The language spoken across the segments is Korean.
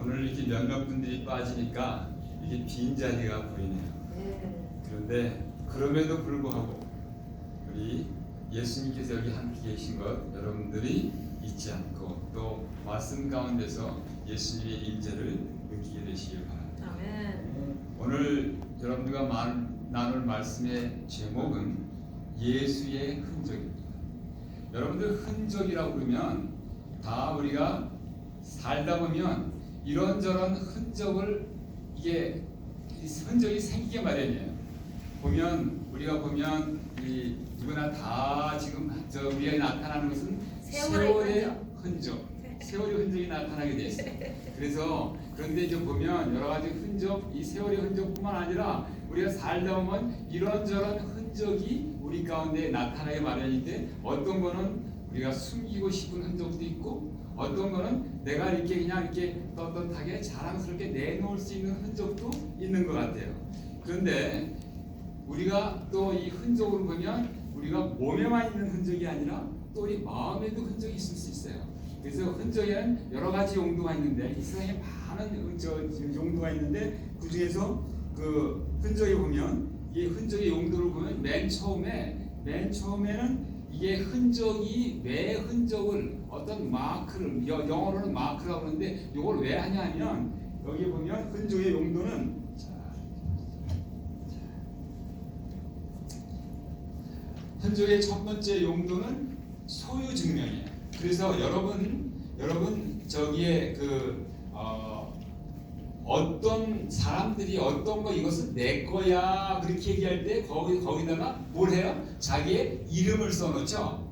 오늘 이렇게 몇몇 분들이 빠지니까 이게 빈 자리가 보이네요. 그런데 그럼에도 불구하고 우리 예수님께서 여기 함께 계신 것 여러분들이 잊지 않고 또 말씀 가운데서 예수님의 임재를 느끼게 되시길 바랍니다. 아멘. 오늘 여러분들과 나눌 말씀의 제목은 예수의 흔적입니다. 여러분들 흔적이라고 그러면 다 우리가 살다 보면 이런저런 흔적이 생기게 마련이에요. 우리가 보면 이 누구나 다 지금 우리가 나타나는 것은 세월의 흔적. 세월의 흔적이 나타나게 돼 있어요. 그런데 이제 보면 여러 가지 흔적, 이 세월의 흔적뿐만 아니라 우리가 살다 보면 이런저런 흔적이 우리 가운데 나타나게 마련인데 어떤 거는 우리가 숨기고 싶은 흔적도 있고 어떤 거는 내가 이렇게 떳떳하게 자랑스럽게 내놓을 수 있는 흔적도 있는 것 같아요. 그런데 우리가 또 이 흔적을 보면 우리가 몸에만 있는 흔적이 아니라 또 우리 마음에도 흔적이 있을 수 있어요. 그래서 흔적에는 여러 가지 용도가 있는데 이 세상에 많은 용도가 있는데 그 중에서 그 흔적에 보면 이 흔적의 용도를 보면 맨 처음에는 이게 흔적이 왜 흔적을 어떤 마크를 영어로는 마크라고 하는데 이걸 왜 하냐면 여기 보면 흔적의 용도는 흔적의 첫 번째 용도는 소유 증명이에요. 그래서 여러분 저기에 어떤 사람들이 어떤 거 이것은 내 거야 그렇게 얘기할 때 거기다가 뭘 해요? 자기의 이름을 써놓죠.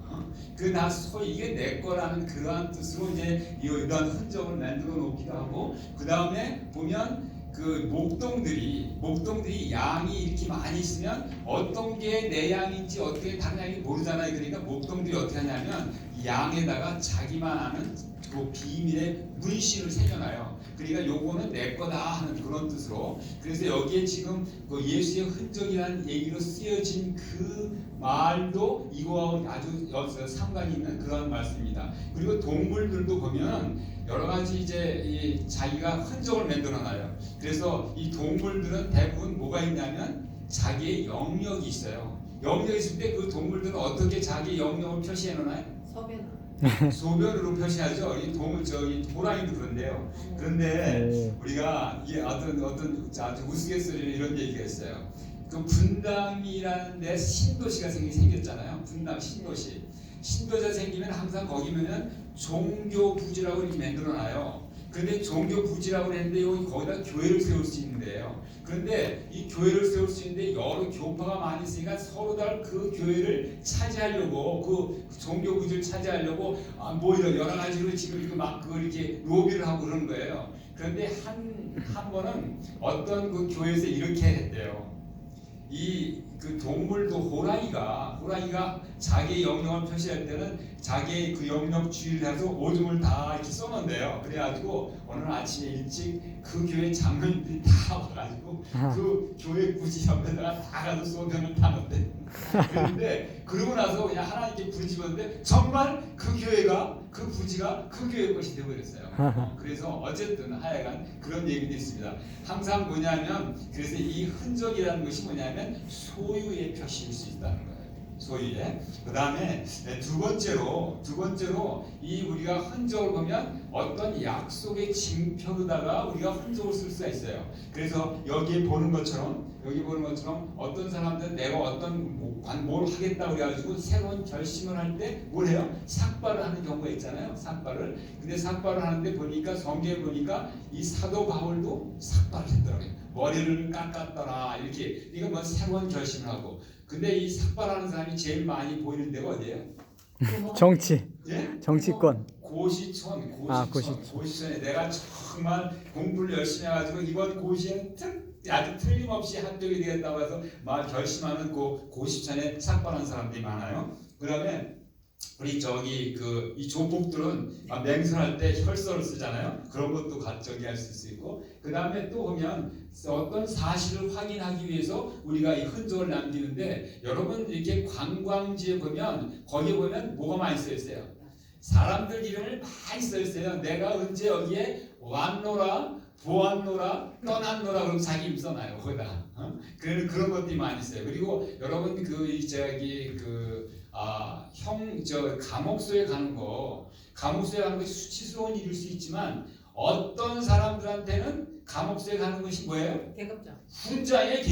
이게 내 거라는 그러한 뜻으로 이제 이러한 흔적을 만들어 놓기도 하고 그 다음에 보면 그 목동들이 양이 이렇게 많이 있으면 어떤 게 내 양인지 어떻게 다른 양인지 모르잖아요. 그러니까 목동들이 어떻게 하냐면 양에다가 자기만 아는 그 비밀의 문신을 새겨놔요. 그러니까 요거는 내 거다 하는 그런 뜻으로. 그래서 여기에 지금 그 예수의 흔적이라는 얘기로 쓰여진 그 말도 이거하고 아주 상관이 있는 그런 말씀입니다. 그리고 동물들도 보면 여러 가지 이제 자기가 흔적을 만들어놔요. 그래서 이 동물들은 대부분 뭐가 있냐면 자기의 영역이 있어요. 영역이 있을 때 그 동물들은 어떻게 자기 영역을 표시해 놓나요? 소변으로 표시하죠. 이 호랑이도 그런데요. 그런데 우리가 이게 어떤 아주 우스갯소리로 이런 얘기가 있어요. 그 분당이라는 데 신도시가 생겼잖아요. 분당 신도시. 신도시가 생기면 항상 거기면은 종교 부지라고 이렇게 만들어놔요. 그런데 종교 부지라고 했는데 거기다 교회를 세울 수 있는데요. 그런데 이 교회를 세울 수 있는데 여러 교파가 많이 있으니까 서로 다 그 교회를 차지하려고 그 종교 부지를 차지하려고 여러 가지로 지금 이렇게 로비를 하고 그러는 거예요. 그런데 한 번은 어떤 그 교회에서 이렇게 했대요. 그 동물도 호랑이가 자기의 영역을 표시할 때는 자기의 그 영역 주위를 해서 오줌을 다 이렇게 써놓는데요. 그래가지고 오늘 아침에 일찍 그 교회 장로님들이 다 와가지고 그 교회 부지 옆에다가 다 가서 소변을 타는데 그런데 그러고 나서 그냥 하나님께 부르짖었는데 정말 그 교회가 그 부지가 그 교회 것이 되어버렸어요. 그래서 어쨌든 하여간 그런 얘기도 있습니다. 항상 뭐냐면 그래서 이 흔적이라는 것이 뭐냐면 소유의 표시일 수 있다는 거예요. 소유의. 그 다음에 두 번째로 이 우리가 흔적을 보면 어떤 약속의 징표로다가 우리가 흔적을 쓸 수가 있어요. 그래서 여기 보는 것처럼 어떤 사람들은 내가 뭘 하겠다고 그래가지고 새로운 결심을 할 때 뭘 해요? 삭발을 하는 경우가 있잖아요. 삭발을. 근데 삭발을 하는데 보니까 성경에 보니까 이 사도 바울도 삭발을 했더라고요. 머리를 깎았더라 이렇게. 이거 뭐 새로운 결심을 하고. 근데 이 삭발하는 사람이 제일 많이 보이는 데가 어디예요? 정치. 예? 정치권. 고시촌에 내가 정말 공부를 열심히 해가지고 이번 고시에는 아주 틀림없이 합격이 되겠다고 해서 막 결심하는 고시촌에 삭발하는 사람들이 많아요. 그다음에 우리 이 조폭들은 맹세할 때 혈서를 쓰잖아요. 그런 것도 할 수 있고, 그 다음에 또 보면 어떤 사실을 확인하기 위해서 우리가 이 흔적을 남기는데, 여러분 이렇게 관광지에 보면 거기에 보면 뭐가 많이 쓰여 있어요? 사람들 이름을 많이 써있어요. 내가 언제 여기에 왔노라, 보았노라, 떠났노라 그럼 자기 이름 써놔요. 거기다. 그런 것들이 많이 있어요. 그리고 여러분 감옥소에 가는 거, 감옥소에 가는 것이 수치스러운 일일 수 있지만 어떤 사람들한테는 감옥소에 가는 것이 뭐예요? 계급장. 훈장이에요.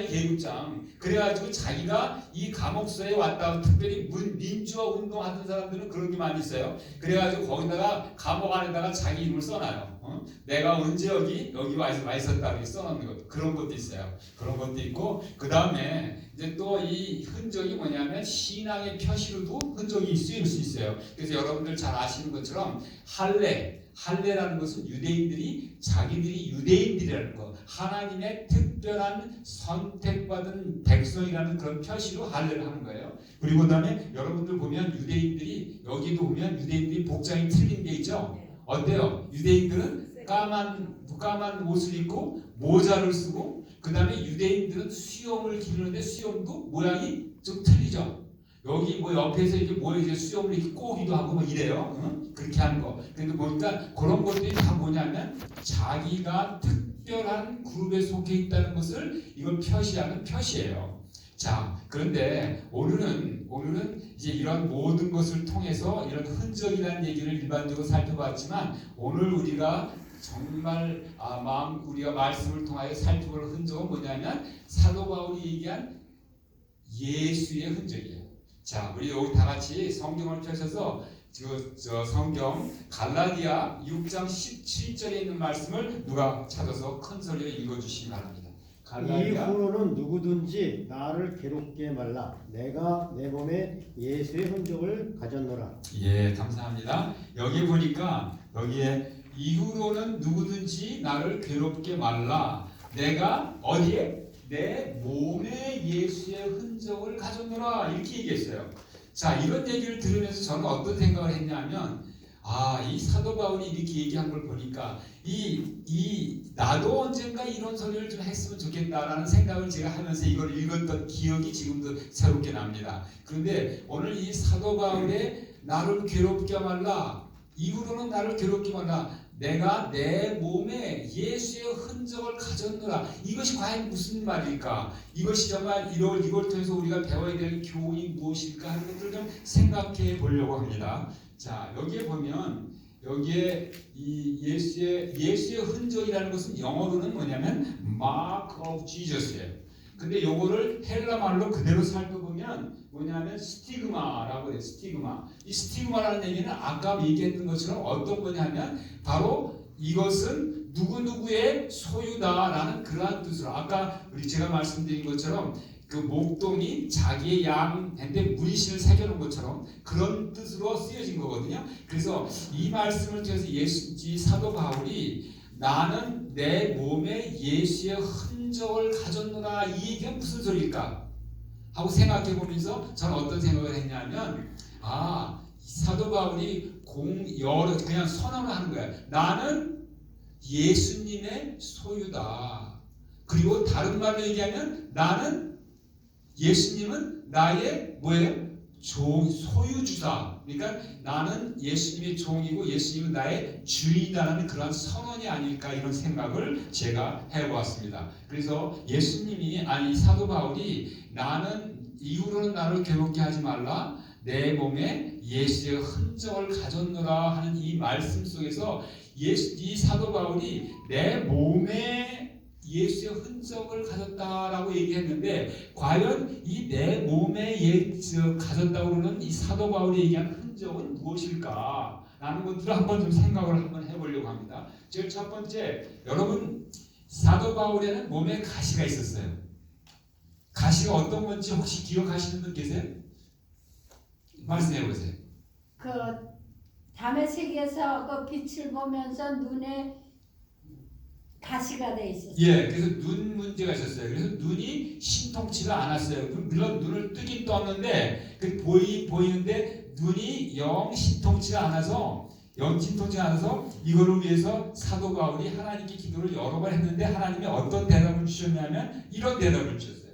계급장. 그래가지고 자기가 이 감옥소에 왔다. 특별히 민주화 운동하던 사람들은 그런 게 많이 있어요. 그래가지고 거기다가 감옥 안에다가 자기 이름을 써놔요. 내가 언제 여기 와 있었다 이렇게 써놓는 것, 그런 것도 있어요. 그런 것도 있고, 그 다음에 이제 또 이 흔적이 뭐냐면 신앙의 표시로도 흔적이 쓰일 수 있어요. 그래서 여러분들 잘 아시는 것처럼 할례라는 것은 유대인들이 자기들이 유대인들이라는 거, 하나님의 특별한 선택받은 백성이라는 그런 표시로 할례를 하는 거예요. 그리고 그다음에 여러분들 보면 유대인들이 여기도 보면 유대인들이 복장이 틀린 게 있죠. 어때요? 유대인들은 까만 옷을 입고 모자를 쓰고, 그 다음에 유대인들은 수염을 기르는데 수염도 모양이 좀 틀리죠. 여기 뭐 옆에서 이게 뭐 이제 수염을 이렇게 꼬기도 하고 뭐 이래요. 그렇게 하는 거. 근데 보니까 그런 것들이 다 뭐냐면 자기가 특별한 그룹에 속해 있다는 것을 이걸 표시하는 표시예요. 자, 그런데 오늘은 이제 이런 모든 것을 통해서 이런 흔적이라는 얘기를 일반적으로 살펴봤지만, 오늘 우리가 정말 우리가 말씀을 통하여 살펴볼 흔적은 뭐냐면 사도 바울이 얘기한 예수의 흔적이에요. 자, 우리 여기 다 같이 성경을 펴셔서 저 성경 갈라디아 6장 17절에 있는 말씀을 누가 찾아서 큰 소리로 읽어주시기 바랍니다. 이후로는 누구든지 나를 괴롭게 말라. 내가 내 몸에 예수의 흔적을 가졌노라. 예, 감사합니다. 여기 보니까 여기에 이후로는 누구든지 나를 괴롭게 말라. 내가 어디에? 내 몸에 예수의 흔적을 가졌노라. 이렇게 얘기했어요. 자, 이런 얘기를 들으면서 저는 어떤 생각을 했냐면, 이 사도 바울이 이렇게 얘기한 걸 보니까 나도 언젠가 이런 소리를 좀 했으면 좋겠다라는 생각을 제가 하면서 이걸 읽었던 기억이 지금도 새롭게 납니다. 그런데 오늘 이 사도 바울의 나를 괴롭게 말라, 이후로는 나를 괴롭게 말라, 내가 내 몸에 예수의 흔적을 가졌노라. 이것이 과연 무슨 말일까? 이것이 정말 이걸 통해서 우리가 배워야 될 교훈이 무엇일까 하는 것들을 좀 생각해 보려고 합니다. 자, 여기에 보면 여기에 이 예수의 흔적이라는 것은 영어로는 뭐냐면 Mark of Jesus예요. 근데 요거를 헬라 말로 그대로 살펴보면 뭐냐면 스티그마라고 해요. 스티그마. 이 스티그마라는 얘기는 아까 얘기했던 것처럼 어떤 거냐면 바로 이것은 누구누구의 소유다라는 그러한 뜻으로, 아까 제가 말씀드린 것처럼 그 목동이 자기의 양한테 문신을 새겨놓은 것처럼 그런 뜻으로 쓰여진 거거든요. 그래서 이 말씀을 통해서 이 사도 바울이 나는 내 몸에 예수의 흔적을 가졌노라, 이 얘기가 무슨 소리일까 하고 생각해 보면서 저는 어떤 생각을 했냐면, 사도 바울이 그냥 선언을 하는 거야. 나는 예수님의 소유다. 그리고 다른 말로 얘기하면 예수님은 나의 뭐예요? 소유주다. 그러니까 나는 예수님의 종이고 예수님은 나의 주인이라는 그런 선언이 아닐까, 이런 생각을 제가 해보았습니다. 그래서 사도 바울이 나는 이후로는 나를 괴롭게 하지 말라, 내 몸에 예수의 흔적을 가졌노라 하는 이 말씀 속에서 이 사도 바울이 내 몸에 예수의 흔적을 가졌다라고 얘기했는데, 과연 이 내 몸에 가졌다고 그러는 이 사도 바울이 얘기한 흔적은 무엇일까 라는 것들을 한번 좀 생각을 한번 해보려고 합니다. 제일 첫 번째, 여러분 사도 바울에는 몸에 가시가 있었어요. 가시가 어떤 건지 혹시 기억하시는 분 계세요? 말씀해 보세요. 그 담에색에서 그 빛을 보면서 눈에 가시가 돼 있었어요. 예, 그래서 눈 문제가 있었어요. 그래서 눈이 신통치가 않았어요. 물론 눈을 뜨긴 떴는데 보이는데 눈이 영 신통치가 않아서 이거를 위해서 사도 바울이 하나님께 기도를 여러 번 했는데 하나님이 어떤 대답을 주셨냐면 이런 대답을 주셨어요.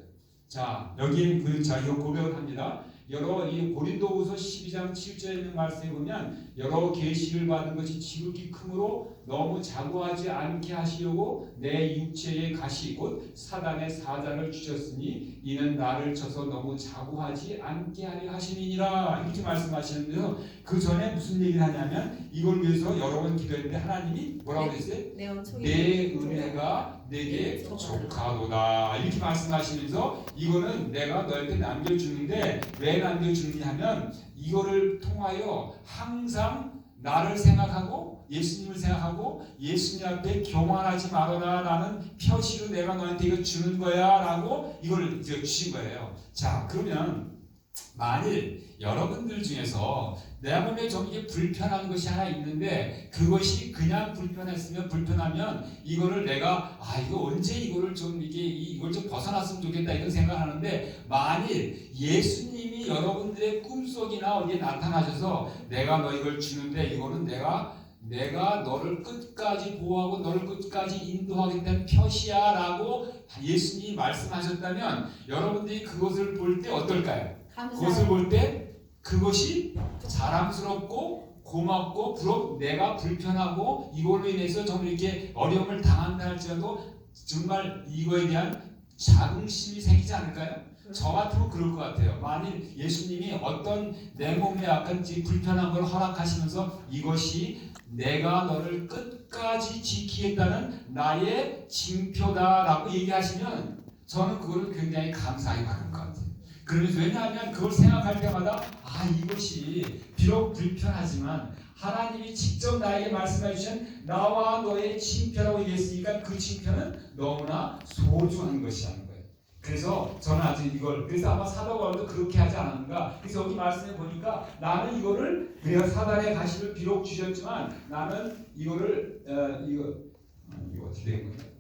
자, 여기 이거 고백을 합니다. 이 고린도후서 12장 7절에 있는 말씀에 보면 여러 계시를 받은 것이 지극히 크므로 너무 자고하지 않게 하시려고 내 육체의 가시 곧 사단의 사자를 주셨으니 이는 나를 쳐서 너무 자고하지 않게 하려 하심이니라. 이렇게 말씀하시는데요. 그 전에 무슨 얘기를 하냐면 이걸 위해서 여러 번 기도했는데 하나님이 뭐라고 그랬어요? 내 은혜가 내게 족하도다. 이렇게 말씀하시면서 이거는 내가 너에게 남겨주는데 왜 남겨주느냐 하면 이거를 통하여 항상 나를 생각하고 예수님을 생각하고 예수님 앞에 교만하지 말아라 라는 표시로 내가 너한테 이거 주는 거야 라고 이걸 이제 주신 거예요. 자, 그러면 만일 여러분들 중에서 내 몸에 좀 이게 불편한 것이 하나 있는데 그것이 그냥 불편하면 이거를 내가 이거 언제 이거를 좀 이걸 좀 벗어났으면 좋겠다 이런 생각하는데 만일 예수님이 여러분들의 꿈속이나 어디에 나타나셔서 내가 너 이걸 주는데 이거는 내가 너를 끝까지 보호하고 너를 끝까지 인도하겠다는 표시야 라고 예수님이 말씀하셨다면 여러분들이 그것을 볼 때 어떨까요? 그것을 볼 때 그것이 자랑스럽고 고맙고 내가 불편하고 이걸로 인해서 정말 이렇게 어려움을 당한다 할지라도 정말 이거에 대한 자긍심이 생기지 않을까요? 저 같으면 그럴 것 같아요. 만일 예수님이 어떤 내 몸에 약간 불편한 걸 허락하시면서 이것이 내가 너를 끝까지 지키겠다는 나의 징표다라고 얘기하시면 저는 그걸 굉장히 감사하게 받을 것 같아요. 그러면서 왜냐하면 그걸 생각할 때마다 이것이 비록 불편하지만 하나님이 직접 나에게 말씀해 주신 나와 너의 징표라고 얘기했으니까 그 징표는 너무나 소중한 것이라는 거예요. 그래서 저는 아직 그래서 아마 사도 바울도 그렇게 하지 않았는가. 그래서 여기 말씀해 보니까 나는 이거를 내가 사단의 가시를 비록 주셨지만 나는 이거를 이거 어떻게 된 거예요?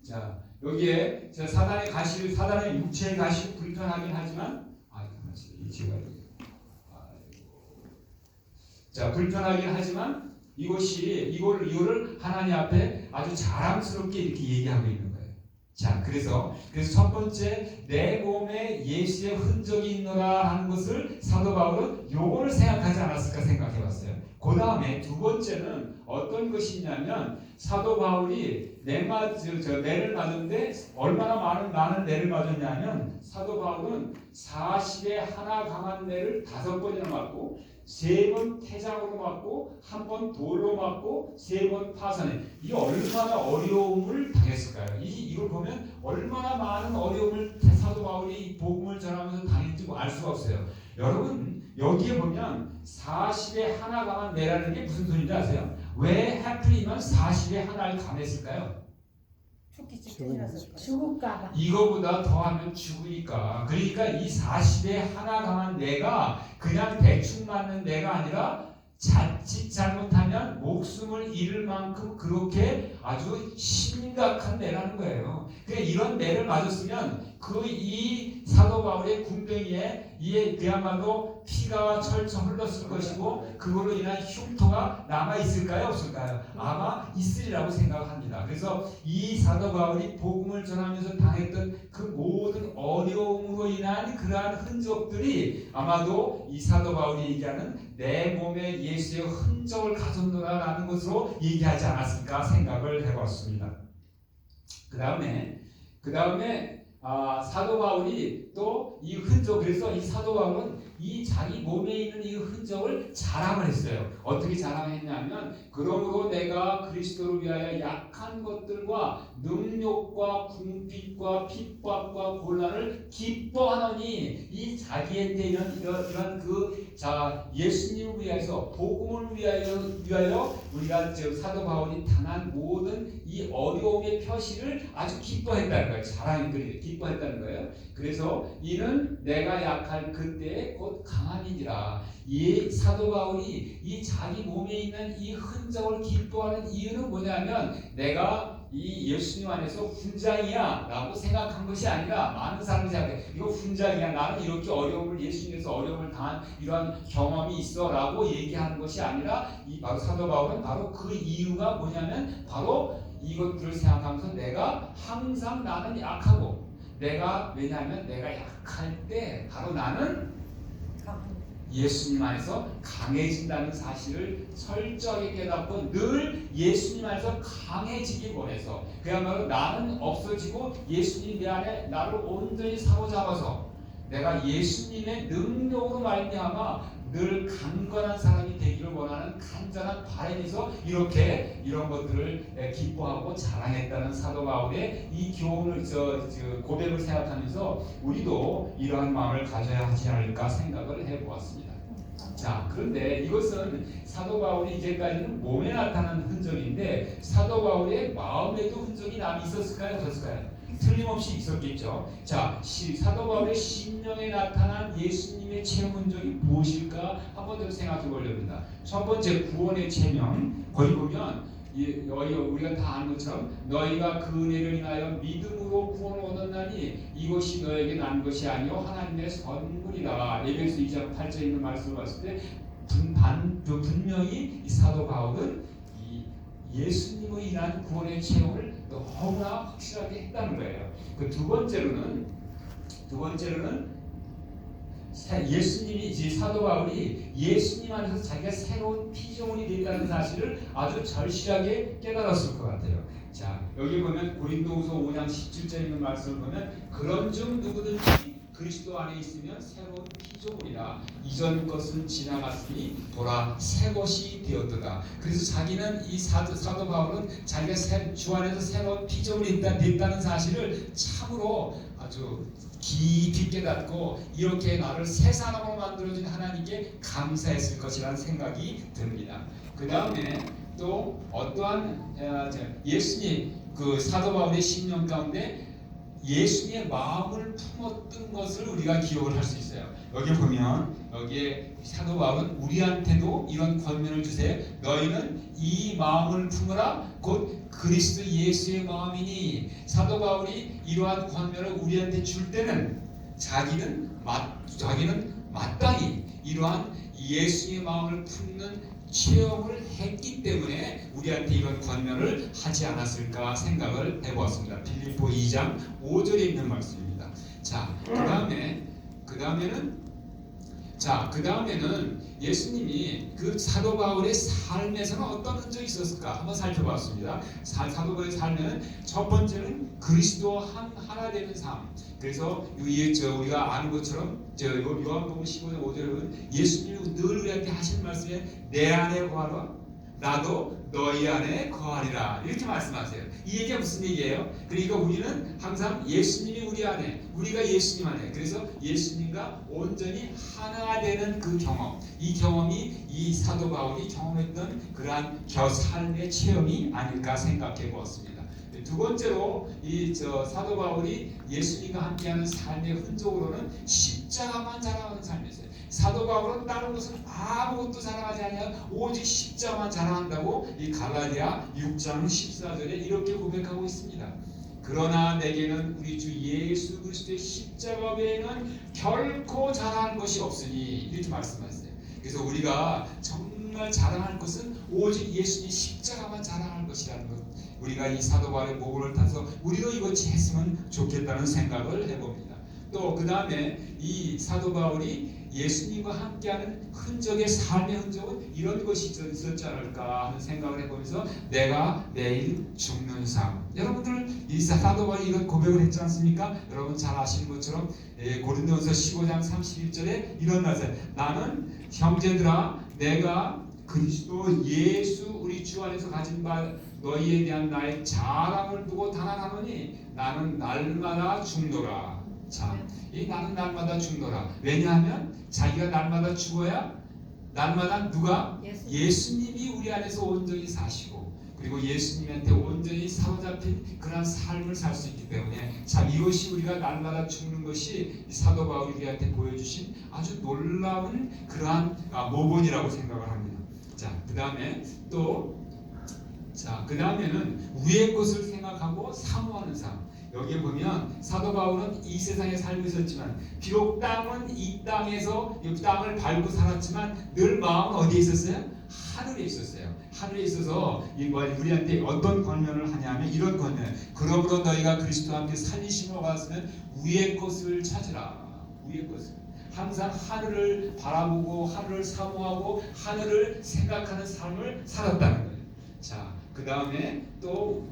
자, 여기에 사단의 육체의 가시를 불편하긴 하지만 불편하긴 하지만 이거를 하나님 앞에 아주 자랑스럽게 이렇게 얘기하고 있는 거예요. 자, 그래서 첫 번째 내 몸에 예수의 흔적이 있노라 하는 것을 사도 바울은 요거를 생각하지 않았을까 생각해봤어요. 그 다음에 두 번째는 어떤 것이냐면 사도 바울이 내를 맞았는데 얼마나 많은 내를 맞았냐면 사도 바울은 40에 하나 강한 내를 5번이나 맞고 3번 태장으로 맞고 1번 돌로 맞고 3번 파산해. 이 얼마나 어려움을 당했을까요? 이걸 보면 얼마나 많은 어려움을 사도 바울이 복음을 전하면서 당했는지 알 수가 없어요. 여러분 여기에 보면 40에 하나 강한 내라는 게 무슨 소리인지 아세요? 왜 하필이면 40에 하나를 강했을까요? 죽을까봐. 이거보다 더하면 죽으니까. 그러니까 이 40에 하나 강한 내가 그냥 대충 맞는 내가 아니라 자칫 잘못하면 목숨을 잃을 만큼 그렇게 아주 심각한 내라는 거예요. 그러니까 이런 내를 맞았으면 이 사도 바울의 군뱅이에 그야말로 피가 철철 흘렀을 것이고 그걸로 인한 흉터가 남아 있을까요, 없을까요? 아마 있으리라고 생각합니다. 그래서 이 사도 바울이 복음을 전하면서 당했던 그 모든 어려움으로 인한 그러한 흔적들이 아마도 이 사도 바울이 얘기하는 내 몸에 예수의 흔적을 가졌노라라는 것으로 얘기하지 않았을까 생각을 해봤습니다. 그 다음에 사도 바울이 또 이 흔적, 그래서 이 사도 바울은 이 자기 몸에 있는 이 흔적을 자랑을 했어요. 어떻게 자랑했냐면 그러므로 내가 그리스도를 위하여 약한 것들과 능욕과 궁핍과 핍박과 곤란을 기뻐하노니 이 자기한테 이런 예수님을 위하여서 복음을 위하여 우리가 사도 바울이 당한 모든 이 어려움의 표시를 아주 기뻐했다는 거예요. 자랑이 기뻐했다는 거예요. 그래서 이는 내가 약할 그때에 곧 강함이니라. 이 사도 바울이 이 자기 몸에 있는 이 흔적을 기뻐하는 이유는 뭐냐면 내가 이 예수님 안에서 훈장이야 라고 생각한 것이 아니라 많은 사람들이 생각해 이거 훈장이야, 나는 이렇게 어려움을 예수님께서 어려움을 당한 이러한 경험이 있어 라고 얘기하는 것이 아니라 바로 사도 바울은 바로 그 이유가 뭐냐면 바로 이것들을 생각하면서 내가 항상 나는 약하고 왜냐하면 내가 약할 때 바로 나는 예수님 안에서 강해진다는 사실을 철저하게 깨닫고 늘 예수님 안에서 강해지기 원해서 그야말로 나는 없어지고 예수님 내 안에 나를 온전히 사로잡아서 내가 예수님의 능력으로 말미암아 늘 강건한 사람이 되기를 원하는 간절한 바람에서 이렇게 이런 것들을 기뻐하고 자랑했다는 사도 바울의 이 교훈을 고백을 생각하면서 우리도 이러한 마음을 가져야 하지 않을까 생각을 해보았습니다. 자, 그런데 이것은 사도 바울이 이제까지는 몸에 나타난 흔적인데 사도 바울의 마음에도 흔적이 남이 있었을까요? 없었을까요? 틀림없이 있었겠죠. 자, 사도 바울의 심령에 나타난 예수님의 체험 흔적이 무엇일까 한번 더 생각해 보려고 합니다. 첫 번째 구원의 체명. 거기 보면 우리가 다 아는 것처럼 너희가 그 은혜를 인하여 믿음으로 구원을 얻었나니 이것이 너에게 난 것이 아니요 하나님의 선물이다. 에베소 2장 8절에 있는 말씀을 봤을 때 분명히 이 사도 바울은 이 예수님으로 인한 구원의 체험을 너무나 확실하게 했다는 거예요. 그 두 번째로는 예수님이 이제 사도 바울이 예수님 안에서 자기가 새로운 피조물이 됐다는 사실을 아주 절실하게 깨달았을 것 같아요. 자, 여기 보면 고린도후서 5장 17절에 있는 말씀을 보면 그런즉 누구든지 그리스도 안에 있으면 새로운 피조물이라 이전 것은 지나갔으니 보라 새 것이 되었도다. 그래서 자기는 이 사도 바울은 자기가 주 안에서 새로운 피조물이 됐다는 사실을 참으로 아주 깊이 깨닫고 이렇게 나를 새 사람으로 만들어준 하나님께 감사했을 것이라는 생각이 듭니다. 그 다음에 또 어떠한 예수님 그 사도 바울의 심령 가운데 예수님의 마음을 품었던 것을 우리가 기억을 할 수 있어요. 여기 보면 여기에 사도 바울은 우리한테도 이런 권면을 주세요. 너희는 이 마음을 품으라 곧 그리스도 예수의 마음이니. 사도 바울이 이러한 권면을 우리한테 줄 때는 자기는 마땅히 이러한 예수의 마음을 품는 체험을 했기 때문에 우리한테 이런 권면을 하지 않았을까 생각을 해보았습니다. 빌립보 2장 5절에 있는 말씀입니다. 자, 그 다음에는 예수님이 그 사도 바울의 삶에서는 어떤 흔적이 있었을까 한번 살펴봤습니다. 사도 바울의 삶에는 첫 번째는 그리스도와 하나 되는 삶. 그래서 우리가 아는 것처럼 요한복음 15장 5절에 보면 예수님이 늘 우리한테 하시는 말씀에 내 안에 거하라 나도 너희 안에 거하리라 이렇게 말씀하세요. 이 얘기가 무슨 얘기예요? 그러니까 우리는 항상 예수님이 우리 안에 우리가 예수님 안에 그래서 예수님과 온전히 하나 되는 그 경험 이 경험이 이 사도 바울이 경험했던 그러한 삶의 체험이 아닐까 생각해 보았습니다. 두 번째로 사도 바울이 예수님과 함께하는 삶의 흔적으로는 십자가만 자랑하는 삶이었어요. 사도 바울은 다른 것은 아무것도 자랑하지 않아요. 오직 십자가만 자랑한다고 이 갈라디아 6장 14절에 이렇게 고백하고 있습니다. 그러나 내게는 우리 주 예수 그리스도의 십자가 외에는 결코 자랑할 것이 없으니 이렇게 말씀하셨어요. 그래서 우리가 정말 자랑할 것은 오직 예수님 십자가만 자랑할 것이라는 것. 우리가 이 사도 바울의 모범을 타서 우리도 이것이 했으면 좋겠다는 생각을 해봅니다. 또 그 다음에 이 사도 바울이 예수님과 함께하는 흔적의 삶의 흔적은 이런 것이 있었지 않을까 하는 생각을 해보면서 내가 내일 죽는 삶. 여러분들 이 사도 바울이 이런 고백을 했지 않습니까? 여러분 잘 아시는 것처럼 고린도전서 15장 31절에 이런 말씀. 나는 형제들아 내가 그리스도 예수 우리 주 안에서 가진 바 너희에 대한 나의 자랑을 두고 단언하노니 나는 날마다 죽노라. 자, 이 나는 날마다 죽노라. 왜냐하면 자기가 날마다 죽어야 날마다 누가? 예수님이 우리 안에서 온전히 사시고 그리고 예수님한테 온전히 사로잡힌 그런 삶을 살 수 있기 때문에 참 이것이 우리가 날마다 죽는 것이 사도 바울이 우리한테 보여주신 아주 놀라운 그러한 모본이라고 생각을 합니다. 자, 그 다음에는 위의 것을 생각하고 사모하는 삶. 여기에 보면 사도 바울은 이 세상에 살고 있었지만 비록 이 땅에서 이 땅을 밟고 살았지만 늘 마음은 어디에 있었어요? 하늘에 있었어요. 하늘에 있어서 우리한테 어떤 권면을 하냐면 이런 권면. 그러므로 너희가 그리스도와 함께 살리심을 받았으면 위의 것을 찾으라. 위의 것을. 항상 하늘을 바라보고 하늘을 사모하고 하늘을 생각하는 삶을 살았다는 거예요. 자, 그 다음에 또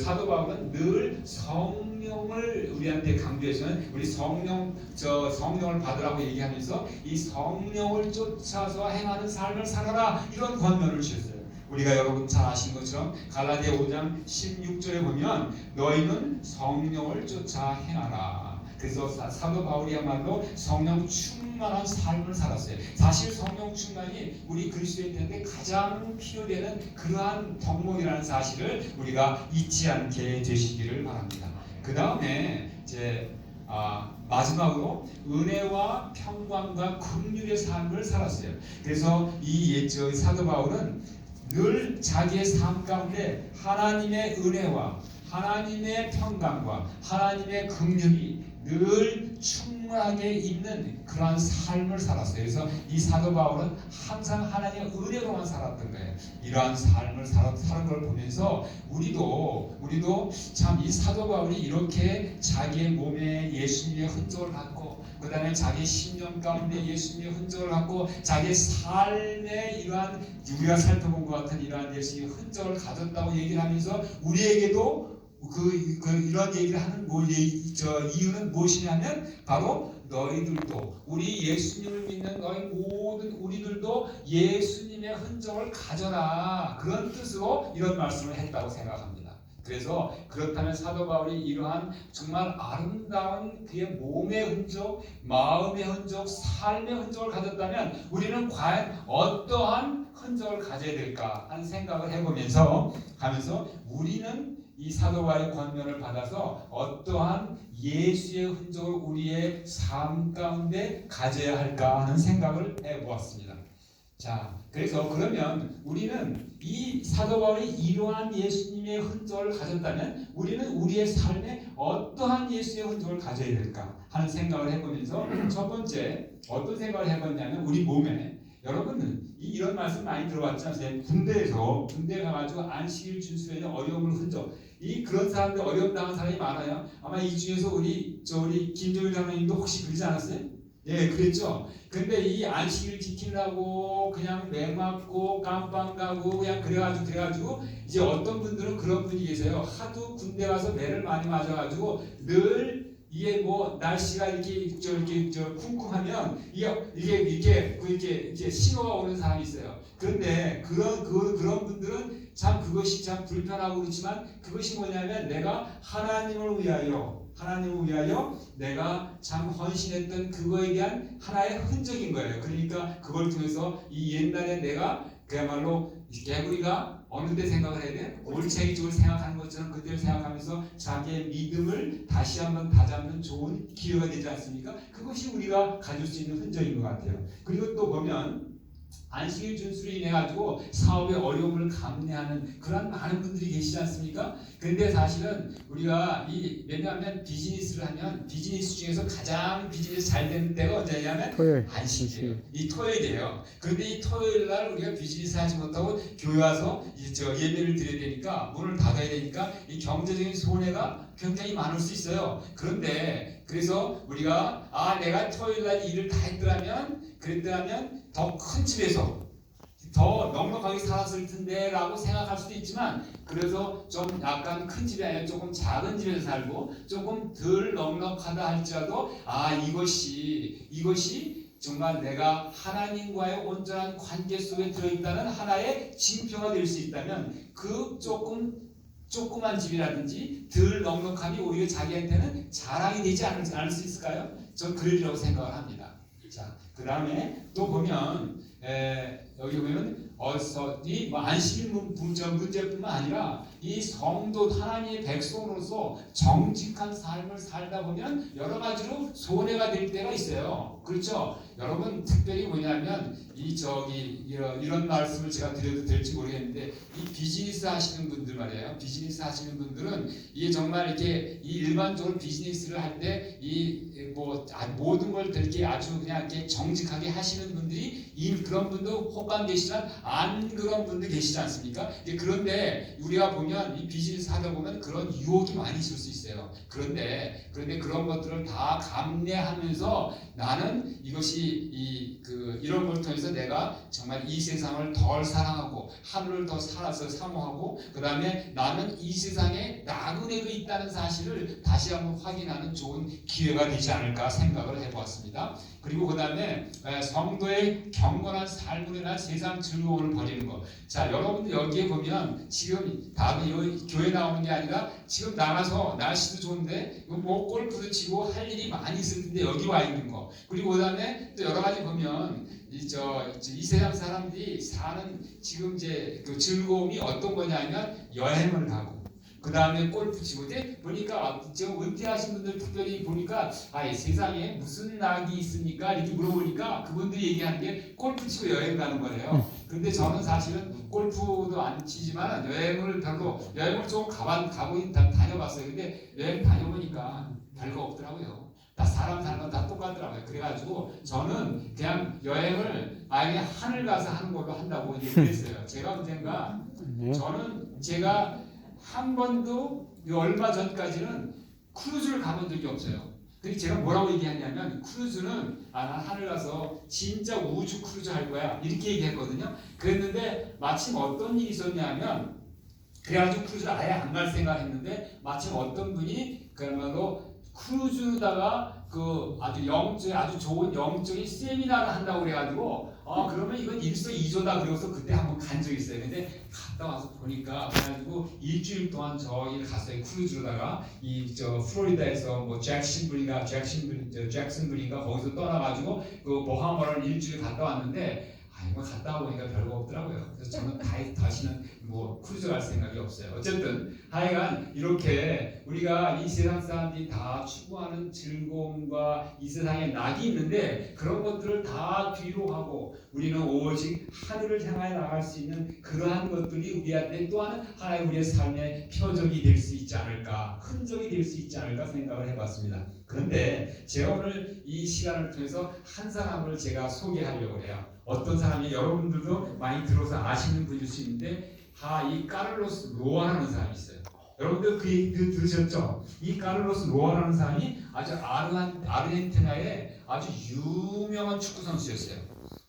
사도 바울은 늘 성령을 우리한테 강조해서는 우리 성령을 받으라고 얘기하면서 이 성령을 쫓아서 행하는 삶을 살아라, 이런 권면을 주셨어요. 우리가 여러분 잘 아시는 것처럼 갈라디아 5장 16절에 보면 너희는 성령을 쫓아 행하라. 그래서 사도 바울이야말로 성령 충만한 삶을 살았어요. 사실 성령 충만이 우리 그리스도인들한테 가장 필요되는 그러한 덕목이라는 사실을 우리가 잊지 않게 되시기를 바랍니다. 그 다음에 이제 마지막으로 은혜와 평강과 긍휼의 삶을 살았어요. 그래서 이 사도 바울은 늘 자기의 삶 가운데 하나님의 은혜와 하나님의 평강과 하나님의 긍휼이 늘 충만하게 있는 그러한 삶을 살았어요. 그래서 이 사도 바울은 항상 하나님의 은혜로만 살았던 거예요. 이러한 삶을 사는 걸 보면서 우리도 참 이 사도 바울이 이렇게 자기의 몸에 예수님의 흔적을 갖고, 그 다음에 자기 심령 가운데 예수님의 흔적을 갖고, 자기 삶에 이러한 우리가 살펴본 것 같은 이러한 예수님의 흔적을 가졌다고 얘기를 하면서 우리에게도 이런 얘기를 하는 이유는 무엇이냐면 바로 너희들도, 우리 예수님을 믿는 너희 모든 우리들도 예수님의 흔적을 가져라, 그런 뜻으로 이런 말씀을 했다고 생각합니다. 그래서 그렇다면 사도 바울이 이러한 정말 아름다운 그의 몸의 흔적, 마음의 흔적, 삶의 흔적을 가졌다면 우리는 과연 어떠한 흔적을 가져야 될까 하는 생각을 해보면서 우리는 이 사도 바울의 권면을 받아서 어떠한 예수의 흔적을 우리의 삶 가운데 가져야 할까 하는 생각을 해보았습니다. 자, 그래서 그러면 우리는 이 사도 바울이 이러한 예수님의 흔적을 가졌다면 우리는 우리의 삶에 어떠한 예수의 흔적을 가져야 될까 하는 생각을 해보면서 첫 번째 어떤 생각을 해봤냐면 우리 몸에, 여러분은 이런 말씀 많이 들어봤지 않으세요? 군대에 가가지고 안식일 준수에는 어려움을 흔적, 그런 사람들, 어려움 당한 사람이 많아요. 아마 이 중에서 우리 김정일 장로님도 혹시 그러지 않았어요? 예, 그랬죠. 근데 이 안식일 지키려고 그냥 맹 맞고 깜빵 가고 그냥 그래가지고 이제 어떤 분들은 그런 분이 계세요. 하도 군대 가서 매를 많이 맞아가지고 늘 이게 뭐 날씨가 이렇게 쿵쿵하면 이게 신호가 오는 사람이 있어요. 그런데 그런 분들은 참 그것이 참 불편하고 그렇지만 그것이 뭐냐면 내가 하나님을 위하여 내가 참 헌신했던 그거에 대한 하나의 흔적인 거예요. 그러니까 그걸 통해서 이 옛날에 내가 그야말로 개구리가 어느 때 생각을 해야 돼? 올챙이족을 생각하는 것처럼 그때를 생각하면서 자기의 믿음을 다시 한번 다잡는 좋은 기회가 되지 않습니까? 그것이 우리가 가질 수 있는 흔적인 것 같아요. 그리고 또 보면 안식일 준수로 인해 가지고 사업의 어려움을 감내하는 그런 많은 분들이 계시지 않습니까? 그런데 사실은 우리가 왜냐하면 비즈니스를 하면 비즈니스 중에서 가장 비즈니스 잘 되는 때가 언제냐면 토요일. 안식이에요. 이 토요일이에요. 그런데 이 토요일 날 우리가 비즈니스 하지 못하고 교회 와서 예배를 드려야 되니까 문을 닫아야 되니까 이 경제적인 손해가 굉장히 많을 수 있어요. 그래서 우리가 내가 토요일 날 일을 다 그랬더라면 더 큰 집에서 더 넉넉하게 살았을 텐데 라고 생각할 수도 있지만, 그래서 좀 약간 큰 집이 아니라 조금 작은 집에서 살고 조금 덜 넉넉하다 할지라도 이것이 정말 내가 하나님과의 온전한 관계 속에 들어있다는 하나의 징표가 될 수 있다면 그 조그만 집이라든지 덜 넉넉함이 오히려 자기한테는 자랑이 되지 않을 수 있을까요? 전 그러리라고 생각을 합니다. 자, 그 다음에 또 보면 여기 보면 이 안식일 문제뿐만 아니라 이 성도 하나님의 백성으로서 정직한 삶을 살다 보면 여러 가지로 손해가 될 때가 있어요. 그렇죠? 여러분 특별히 뭐냐면 이런 말씀을 제가 드려도 될지 모르겠는데 이 비즈니스 하시는 분들 말이에요. 비즈니스 하시는 분들은 이게 정말 이렇게 일반적으로 비즈니스를 할 때 모든 걸 이렇게 아주 그냥 이렇게 정직하게 하시는 분들이 그런 분도 혹간 계시지만 안 그런 분도 계시지 않습니까? 그런데 우리가 보면 이 비즈니스 하다 보면 그런 유혹이 많이 있을 수 있어요. 그런데 그런 것들을 다 감내하면서 나는 이것이 이런 걸 통해서 내가 정말 이 세상을 덜 사랑하고 하늘을 더 살아서 사모하고 그 다음에 나는 이 세상에 나그네도 있다는 사실을 다시 한번 확인하는 좋은 기회가 되지 않을까 생각을 해보았습니다. 그리고 그 다음에 성도의 경건한 삶으로 인한 세상 즐거움을 버리는 것. 자, 여러분들 여기에 보면 지금 다들 교회 나오는 게 아니라 지금 나가서 날씨도 좋은데 뭐 골프도 치고 할 일이 많이 있을 텐데 여기 와 있는 거. 그리고 그 다음에 또 여러 가지 보면 이 세상 사람들이 사는 지금 이제 그 즐거움이 어떤 거냐면 여행을 가고 그 다음에 골프 치고 보니까 지금 은퇴하신 분들 특별히 보니까 이 세상에 무슨 낙이 있습니까? 이렇게 물어보니까 그분들이 얘기하는 게 골프 치고 여행 가는 거래요. 근데 저는 사실은 골프도 안 치지만 여행을 좀 가보긴 다녀봤어요. 근데 여행 다녀보니까 별거 없더라고요. 다 사람 사는 건 다 똑같더라고요. 그래가지고 저는 그냥 여행을 아예 하늘 가서 하는 걸로 한다고 얘기했어요. 제가 언젠가 저는 제가 한 번도 얼마 전까지는 크루즈를 가본 적이 없어요. 근데 제가 뭐라고 얘기했냐면 크루즈는 난 하늘 가서 진짜 우주 크루즈 할 거야 이렇게 얘기했거든요. 그랬는데 마침 어떤 일이 있었냐면 그래가지고 크루즈를 아예 안 갈 생각했는데 마침 어떤 분이 그야말로 크루즈다가 아주 좋은 영적인 세미나를 한다고 그래가지고 그러면 이건 일석이조다 그래서 그때 한번 간 적이 있어요. 근데 갔다 와서 보니까 그래가지고 일주일 동안 저기를 갔어요. 크루즈로다가 플로리다에서 뭐 잭슨빌인가 거기서 떠나가지고 그 버하마를 일주일 갔다 왔는데 이거 갔다 보니까 별거 없더라고요. 그래서 저는 다시는 뭐 크루즈 갈 생각이 없어요. 어쨌든 하여간 이렇게 우리가 이 세상 사람들이 다 추구하는 즐거움과 이 세상에 낙이 있는데 그런 것들을 다 뒤로 하고 우리는 오직 하늘을 향해 나갈 수 있는 그러한 것들이 우리한테 또한 하나의 우리의 삶의 표적이 될 수 있지 않을까, 흔적이 될 수 있지 않을까 생각을 해봤습니다. 그런데 제가 오늘 이 시간을 통해서 한 사람을 제가 소개하려고 해요. 어떤 사람이 여러분들도 많이 들어서 아시는 분일 수 있는데 이 카를로스 로아라는 사람이 있어요. 여러분들 그 얘기 들으셨죠? 이 카를로스 로아라는 사람이 아주 아르헨티나의 아주 유명한 축구 선수였어요.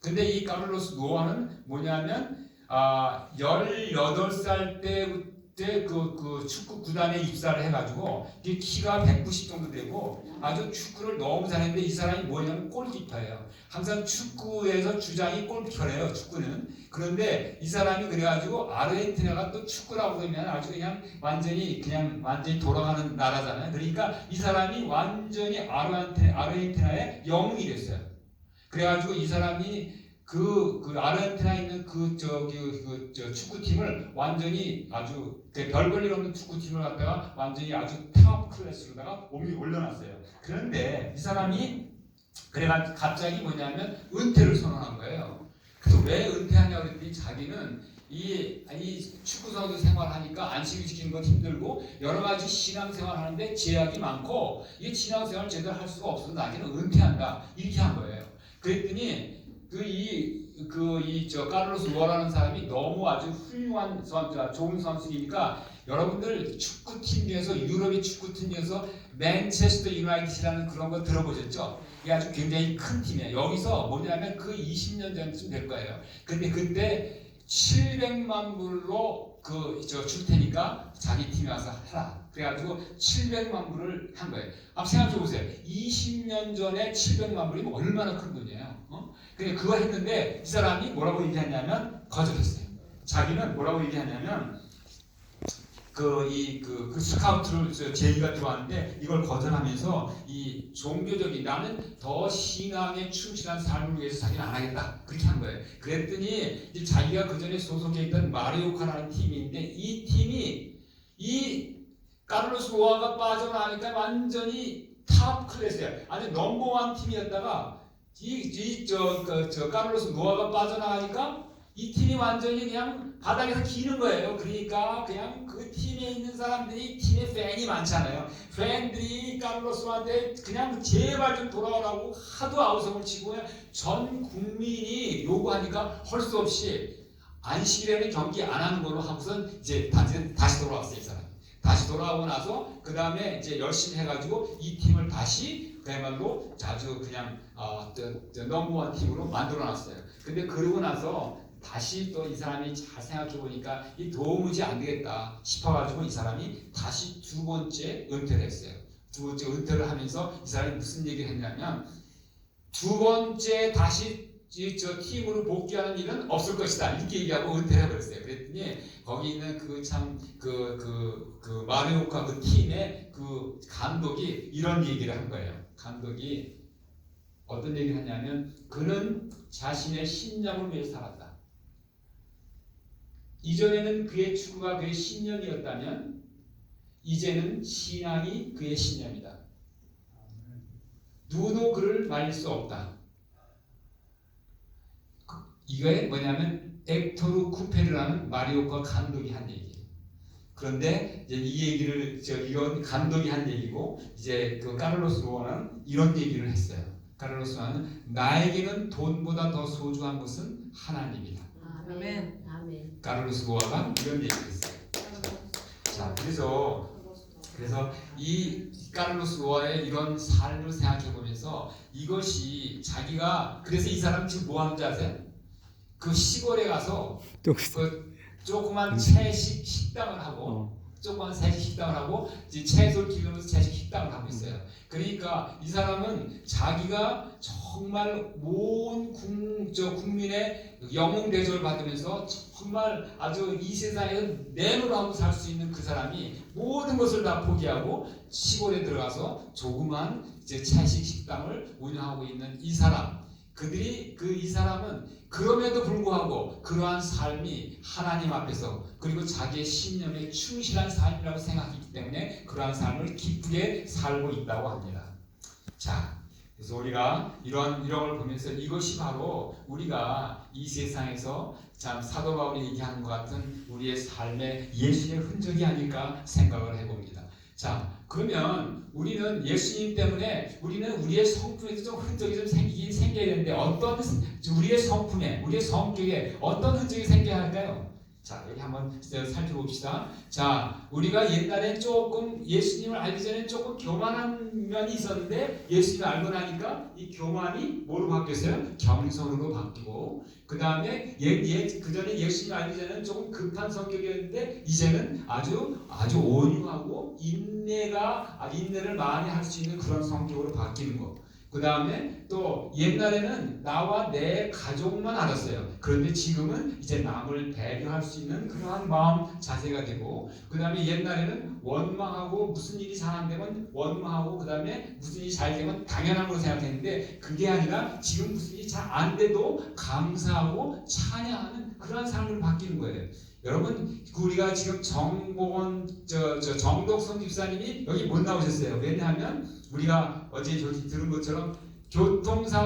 근데 이 카를로스 로아는 뭐냐면 18살 때부터 그 축구 구단에 입사를 해가지고 키가 190 정도 되고 아주 축구를 너무 잘했는데 이 사람이 뭐냐면 골키퍼예요. 항상 축구에서 주장이 골키퍼래요. 축구는. 그런데 이 사람이 그래가지고 아르헨티나가 또 축구라고 하면 아주 그냥 완전히 돌아가는 나라잖아요. 그러니까 이 사람이 완전히 아르헨티나의 영웅이 됐어요. 그래가지고 이 사람이 그 아르헨티나에 있는 축구팀을 완전히 아주 별 볼일 없는 축구팀을 갖다가 완전히 아주 탑 클래스로다가 올려놨어요. 그런데 이 사람이 그래가 갑자기 뭐냐면 은퇴를 선언한 거예요. 그래서 왜 은퇴하냐고 그랬더니 자기는 이 축구 선수 생활하니까 안식일 지키는 건 힘들고 여러 가지 신앙생활 하는데 제약이 많고 이 신앙생활 제대로 할 수가 없어서 나중에는 은퇴한다 이렇게 한 거예요. 그랬더니 카를로스 로아라는 사람이 너무 아주 훌륭한 좋은 선수이니까 여러분들 축구팀 중에서 유럽의 축구팀 중에서 맨체스터 유나이티드라는 그런 거 들어보셨죠? 이게 아주 굉장히 큰 팀이에요. 여기서 뭐냐면 20년 전쯤 될 거예요. 근데 그때 700만 불로 줄 테니까 자기 팀에 와서 해라. 그래가지고 700만 불을 한 거예요. 한번 생각해 보세요. 20년 전에 700만 불이면 얼마나 큰 돈이에요. 근데 그거 했는데 이 사람이 뭐라고 얘기하냐면 거절했어요. 자기는 뭐라고 얘기하냐면 스카우트를 제의가 들어왔는데 이걸 거절하면서 이 종교적인 나는 더 신앙에 충실한 삶을 위해서 자기는 안 하겠다 그렇게 한 거예요. 그랬더니 자기가 그 전에 소속해 있던 마리오카라는 팀이 있는데 이 팀이 이 카를로스 로아가 빠져나가니까 완전히 탑 클래스야. 아주 넘버원 팀이었다가 카를로스 로아가 빠져나가니까 이 팀이 완전히 그냥 바닥에서 기는 거예요. 그러니까 그냥 그 팀에 있는 사람들이 팀에 팬이 많잖아요. 팬들이 카를로스한테 그냥 제발 좀 돌아오라고 하도 아우성을 치고 그냥 전 국민이 요구하니까 할 수 없이 안식일에는 경기 안 하는 걸로 하고선 이제 다시 돌아왔어요. 이 사람. 다시 돌아오고 나서 그 다음에 이제 열심히 해가지고 이 팀을 다시 그야말로 아주 그냥 넘버원 팀으로 만들어놨어요. 근데 그러고 나서 다시 또 이 사람이 잘 생각해 보니까 이 도무지 안 되겠다 싶어가지고 이 사람이 다시 두 번째 은퇴를 했어요. 두 번째 은퇴를 하면서 이 사람이 무슨 얘기를 했냐면 두 번째 다시 저 팀으로 복귀하는 일은 없을 것이다 이렇게 얘기하고 은퇴를 해버렸어요. 그랬더니 거기 있는 그 마리오카 그 팀의 그 감독이 이런 얘기를 한 거예요. 감독이 어떤 얘기를 하냐면 그는 자신의 신념을 위해 살았다. 이전에는 그의 추구가 그의 신념이었다면 이제는 신앙이 그의 신념이다. 누구도 그를 말릴 수 없다. 이게 뭐냐면 엑토르 쿠페르라는 마리오카 감독이 한 얘기예요. 그런데 이제 이 얘기를 이런 감독이 한 얘기고 이제 그 카를로스 로아는 이런 얘기를 했어요. 카를로스 로아는 나에게는 돈보다 더 소중한 것은 하나님이다. 아멘. 아멘. 카를로스 로아가 이런 얘기를 했어요. 자, 그래서 이 카를로스 로아의 이런 삶을 생각해 보면서 이것이 자기가 그래서 이 사람 지금 뭐 하는지 아세요? 그 시골에 가서 그 조그만 채식 식당을 하고 조그만 채식 식당을 하고 이제 채소를 기르면서 채식 식당을 하고 있어요. 그러니까 이 사람은 자기가 정말 온 국민의 영웅 대접을 받으면서 정말 아주 이 세상에서 내노로 하고 살 수 있는 그 사람이 모든 것을 다 포기하고 시골에 들어가서 조그만 이제 채식 식당을 운영하고 있는 이 사람. 이 사람은 그럼에도 불구하고 그러한 삶이 하나님 앞에서 그리고 자기의 신념에 충실한 삶이라고 생각했기 때문에 그러한 삶을 기쁘게 살고 있다고 합니다. 자, 그래서 우리가 이런 걸 보면서 이것이 바로 우리가 이 세상에서 참 사도 바울이 얘기하는 것 같은 우리의 삶의 예수의 흔적이 아닐까 생각을 해봅니다. 자, 그러면 우리는 예수님 때문에 우리는 우리의 성품에도 좀 흔적이 좀 생겨야 되는데 어떤 우리의 성품에 우리의 성격에 어떤 흔적이 생겨야 할까요? 자, 여기 한번 살펴봅시다. 자, 우리가 옛날엔 조금 예수님을 알기 전에 조금 교만한 면이 있었는데 예수님을 알고 나니까 이 교만이 뭐로 바뀌었어요? 겸손으로 바뀌고 그 다음에 그 전에 예수님을 알기 전에는 조금 급한 성격이었는데 이제는 아주 온유하고 인내를 많이 할 수 있는 그런 성격으로 바뀌는 거. 그 다음에 또 옛날에는 나와 내 가족만 알았어요. 그런데 지금은 이제 남을 배려할 수 있는 그러한 마음 자세가 되고 그 다음에 옛날에는 원망하고 무슨 일이 잘 안 되면 원망하고 그 다음에 무슨 일이 잘 되면 당연한 걸로 생각했는데 그게 아니라 지금 무슨 일이 잘 안 돼도 감사하고 찬양하는 그러한 삶으로 바뀌는 거예요. 여러분 우리가 지금 정복원 정덕선 집사님이 여기 못 나오셨어요. 왜냐하면 우리가 어제 저기 들은 것처럼 교통상